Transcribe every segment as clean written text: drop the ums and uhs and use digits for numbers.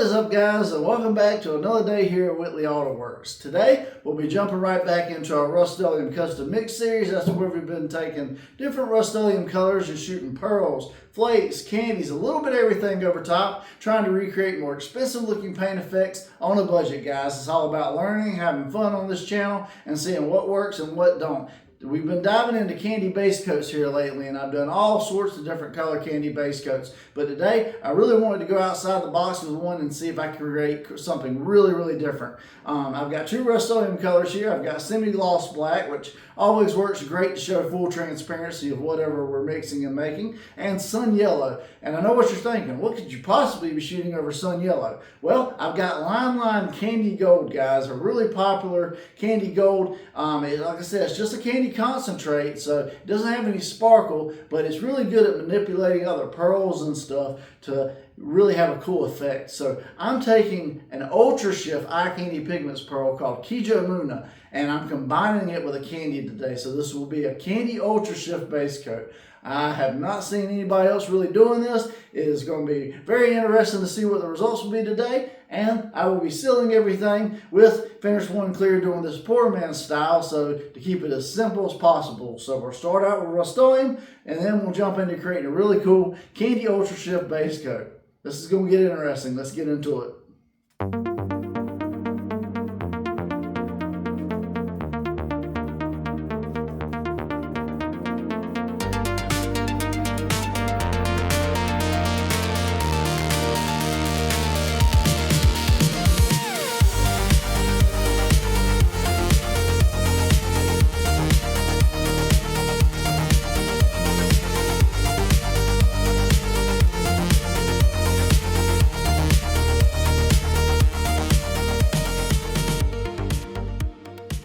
What is up, guys, and welcome back to another day here at Whitley Auto Works. Today we'll be jumping right back into our Rustoleum custom mix series. That's where we've been taking different Rustoleum colors and shooting pearls, flakes, candies, a little bit of everything over top, trying to recreate more expensive looking paint effects on a budget, guys. It's all about learning, having fun on this channel, and seeing what works and what don't. We've been diving into candy base coats here lately, and I've done all sorts of different color candy base coats. But today, I really wanted to go outside the box with one and see if I can create something really different. I've got two Rustoleum colors here. I've got semi-gloss black, which always works great to show full transparency of whatever we're mixing and making, and sun yellow. And I know what you're thinking, what could you possibly be shooting over sun yellow? Well, I've got Limelight Candy Gold, guys, a really popular candy gold. Like I said, it's just a candy concentrate, so it doesn't have any sparkle, but it's really good at manipulating other pearls and stuff to really have a cool effect. So I'm taking an Ultrashift eye candy pigments pearl called KIJOMUNA, and I'm combining it with a candy today. So this will be a candy Ultrashift base coat. I have not seen anybody else really doing this. It is going to be very interesting to see what the results will be today, and I will be sealing everything with Finish One Clear, doing this poor man style, so to keep it as simple as possible. So we'll start out with Rustoleum, and then we'll jump into creating a really cool candy Ultrashift base coat. This is going to get interesting. Let's get into it.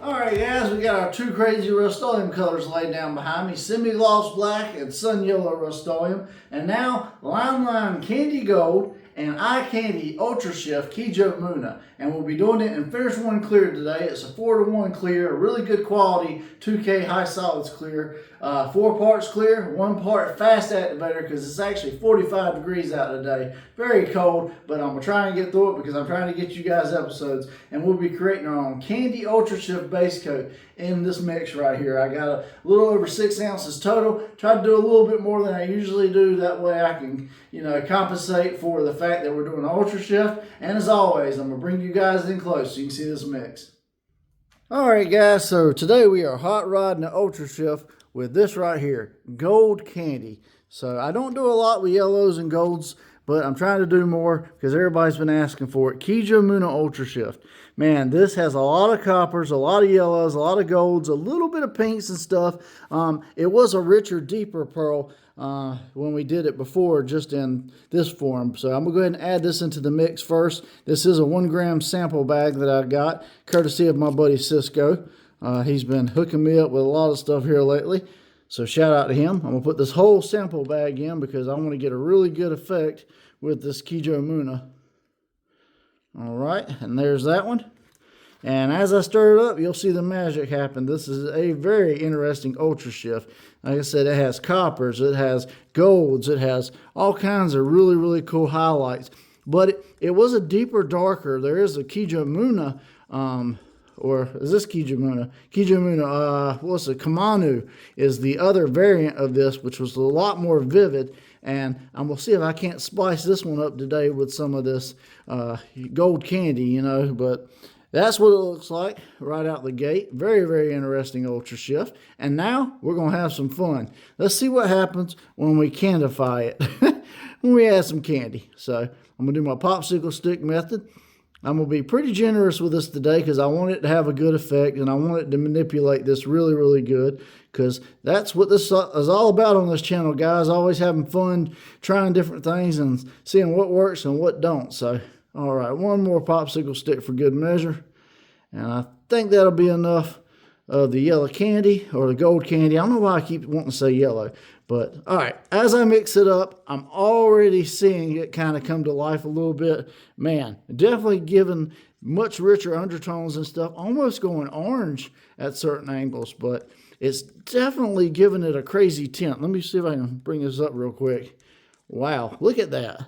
Alright, guys, we got our two crazy Rustoleum colors laid down behind me, semi-gloss black and sun yellow Rustoleum, and now Limelight Candy Gold and Eye Candy Ultrashift KIJOMUNA, and we'll be doing it in Finish One Clear today. It's a 4-to-1 clear, a really good quality 2K high solids clear, 4 parts clear, 1 part fast activator, because it's actually 45 degrees out today, very cold, but I'm gonna try and get through it because I'm trying to get you guys episodes, and we'll be creating our own candy Ultrashift base coat in this mix right here. I got a little over 6 ounces total. Tried to do a little bit more than I usually do, that way I can, compensate for the fact that we're doing Ultrashift. And as always, I'm gonna bring you guys in close so you can see this mix. Alright, guys, so today we are hot rodding the Ultrashift with this right here, gold candy. So I don't do a lot with yellows and golds, but I'm trying to do more because everybody's been asking for it. KIJOMUNA Ultrashift. Man, this has a lot of coppers, a lot of yellows, a lot of golds, a little bit of pinks and stuff. It was a richer, deeper pearl when we did it before, just in this form. So I'm going to go ahead and add this into the mix first. This is a 1 gram sample bag that I got, courtesy of my buddy Cisco. He's been hooking me up with a lot of stuff here lately. So shout out to him. I'm going to put this whole sample bag in because I want to get a really good effect with this KIJOMUNA. All right, and there's that one. And as I stir it up, you'll see the magic happen. This is a very interesting Ultrashift. Like I said, it has coppers, it has golds, it has all kinds of really cool highlights. But it was a deeper, darker. There is a KIJOMUNA, or is this KIJOMUNA? KIJOMUNA, what's it? KIJOMUNA is the other variant of this, which was a lot more vivid. And I'm going to see if I can't splice this one up today with some of this gold candy, but that's what it looks like right out the gate. Very interesting Ultrashift. And now we're going to have some fun. Let's see what happens when we candify it, when we add some candy. So I'm going to do my popsicle stick method. I'm going to be pretty generous with this today because I want it to have a good effect, and I want it to manipulate this really good, because that's what this is all about on this channel, guys. Always having fun, trying different things and seeing what works and what don't. So, all right, 1 more popsicle stick for good measure. And I think that'll be enough of the yellow candy or the gold candy. I don't know why I keep wanting to say yellow. But, all right, as I mix it up, I'm already seeing it kind of come to life a little bit. Man, definitely giving much richer undertones and stuff, almost going orange at certain angles. But it's definitely giving it a crazy tint. Let me see if I can bring this up real quick. Wow, look at that.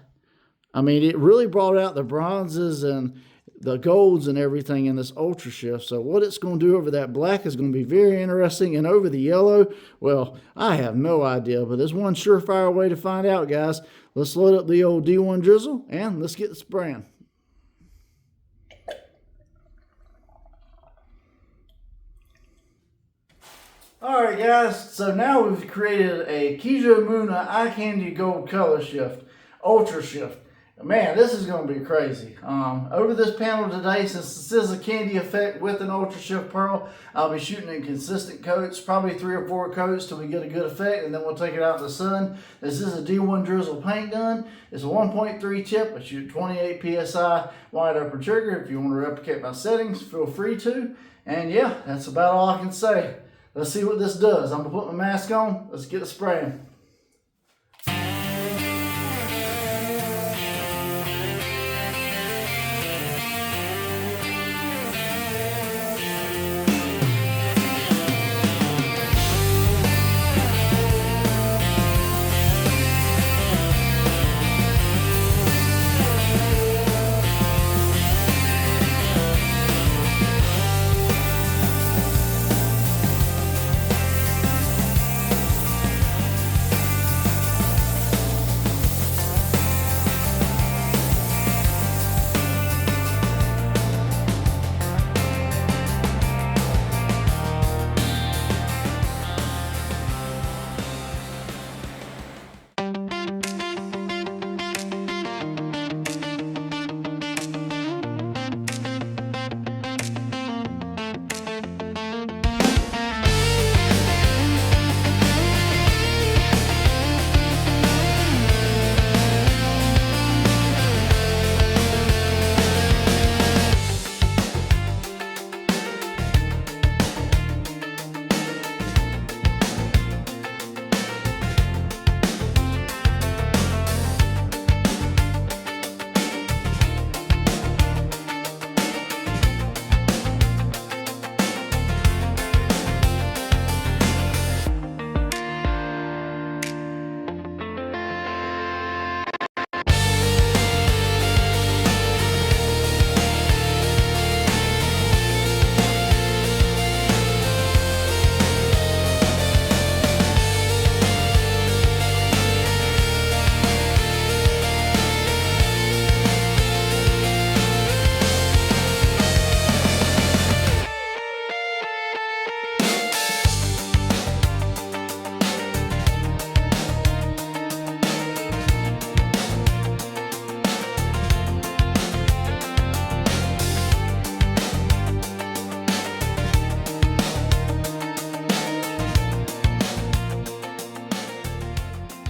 I mean, it really brought out the bronzes and the golds and everything in this Ultra Shift. So what it's going to do over that black is going to be very interesting. And over the yellow, well, I have no idea. But there's one surefire way to find out, guys. Let's load up the old D1 drizzle and let's get spraying. Alright guys, so now we've created a KIJOMUNA Eye Candy Gold Color Shift, Ultra Shift. Man, this is going to be crazy. Over this panel today, since this is a candy effect with an Ultra Shift pearl, I'll be shooting in consistent coats, probably 3 or 4 coats till we get a good effect, and then we'll take it out in the sun. This is a D1 Drizzle paint gun. It's a 1.3 tip. I shoot 28 PSI wide open trigger. If you want to replicate my settings, feel free to. And yeah, that's about all I can say. Let's see what this does. I'm going to put my mask on. Let's get it spraying.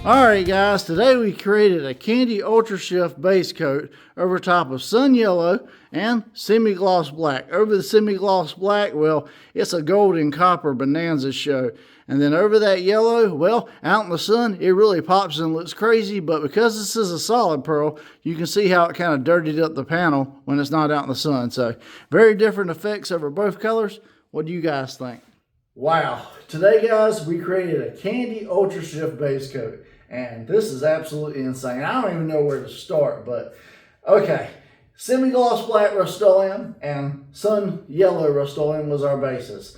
Alright guys, today we created a Candy Ultra Shift base coat over top of Sun Yellow and Semi-Gloss Black. Over the Semi-Gloss Black, well, it's a gold and copper bonanza show. And then over that yellow, well, out in the sun, it really pops and looks crazy, but because this is a solid pearl, you can see how it kind of dirtied up the panel when it's not out in the sun. So, very different effects over both colors. What do you guys think? Wow, today guys, we created a Candy Ultra Shift base coat. And this is absolutely insane. I don't even know where to start, but okay. Semi-Gloss Black Rustoleum and Sun Yellow Rustoleum was our bases.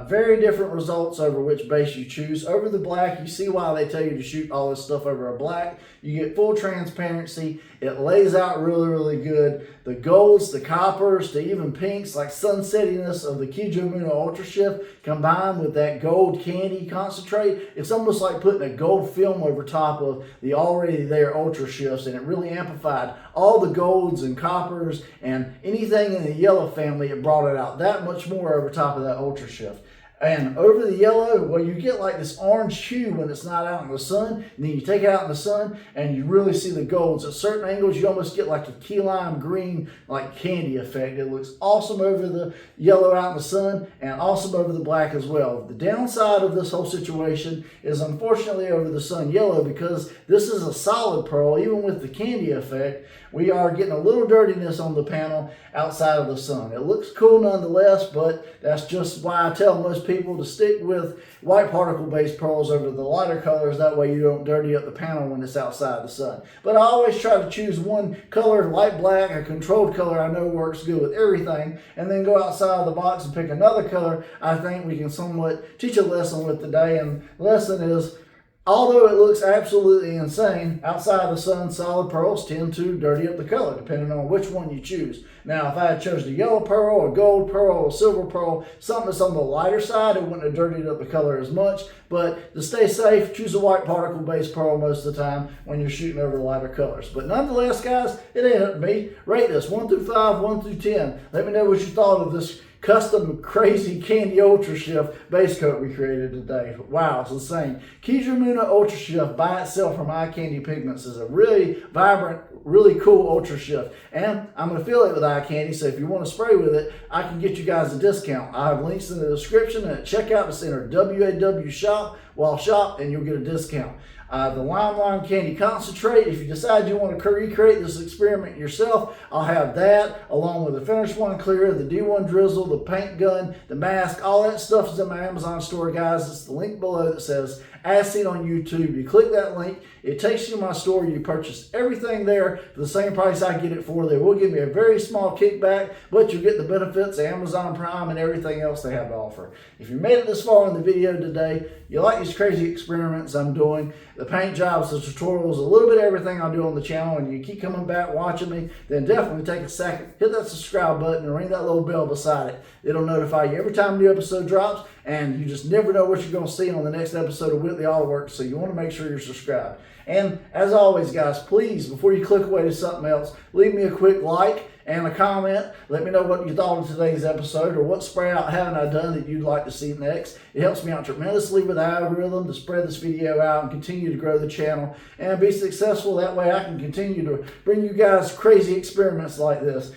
Very different results over which base you choose. Over the black, you see why they tell you to shoot all this stuff over a black. You get full transparency. It lays out really, really good. The golds, the coppers, the even pinks, like sunsettiness of the KIJOMUNA Ultra Shift combined with that gold candy concentrate. It's almost like putting a gold film over top of the already there Ultra Shifts, and it really amplified all the golds and coppers and anything in the yellow family. It brought it out that much more over top of that Ultra Shift. And over the yellow, well, you get like this orange hue when it's not out in the sun. And then you take it out in the sun and you really see the golds. At certain angles, you almost get like a key lime green, like candy effect. It looks awesome over the yellow out in the sun and awesome over the black as well. The downside of this whole situation is unfortunately over the sun yellow, because this is a solid pearl. Even with the candy effect, we are getting a little dirtiness on the panel outside of the sun. It looks cool nonetheless, but that's just why I tell most people people to stick with white particle based pearls over the lighter colors. That way you don't dirty up the panel when it's outside the sun. But I always try to choose one color, light black, a controlled color I know works good with everything, and then go outside of the box and pick another color I think we can somewhat teach a lesson with today. And the lesson is, although it looks absolutely insane, outside of the sun, solid pearls tend to dirty up the color, depending on which one you choose. Now, if I had chosen a yellow pearl, a gold pearl, a silver pearl, something that's on the lighter side, it wouldn't have dirtied up the color as much. But to stay safe, choose a white particle-based pearl most of the time when you're shooting over lighter colors. But nonetheless, guys, it ain't up to me. Rate this 1 through 5, 1 through 10. Let me know what you thought of this custom crazy candy Ultrashift base coat we created today. Wow, it's insane. KIJOMUNA Ultrashift by itself from Eye Candy Pigments is a really vibrant, really cool Ultrashift. And I'm an affiliate with Eye Candy, so if you want to spray with it, I can get you guys a discount. I have links in the description and at checkout. Just enter WAW shop while shop and you'll get a discount. The Lime Candy Concentrate, if you decide you want to recreate this experiment yourself, I'll have that along with the finished one clear, the D1 drizzle, the paint gun, the mask, all that stuff is in my Amazon store, guys. It's the link below that says As Seen on YouTube. You click that link, it takes you to my store. You purchase everything there for the same price I get it for. They will give me a very small kickback, but you get the benefits of Amazon Prime and everything else they have to offer. If you made it this far in the video today, you like these crazy experiments I'm doing, the paint jobs, the tutorials, a little bit of everything I do on the channel, and you keep coming back watching me, then definitely take a second, hit that subscribe button and ring that little bell beside it. It'll notify you every time a new episode drops, and you just never know what you're going to see on the next episode of Whitley Autoworks, so you want to make sure you're subscribed. And as always, guys, please, before you click away to something else, leave me a quick like and a comment. Let me know what you thought of today's episode, or what spray out haven't I done that you'd like to see next. It helps me out tremendously with the algorithm to spread this video out and continue to grow the channel and be successful. That way I can continue to bring you guys crazy experiments like this.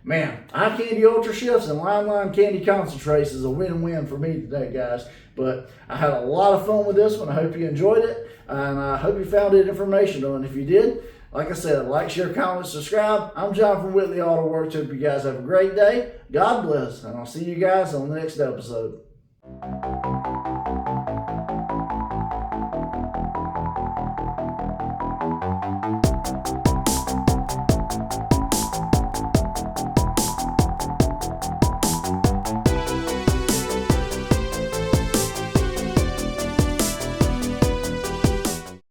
Man, Eye Candy Ultrashifts and Lime Candy Concentrates is a win-win for me today, guys. But I had a lot of fun with this one. I hope you enjoyed it, and I hope you found it informational. And if you did, like I said, like, share, comment, subscribe. I'm John from Whitley Autoworks. Hope you guys have a great day. God bless, and I'll see you guys on the next episode.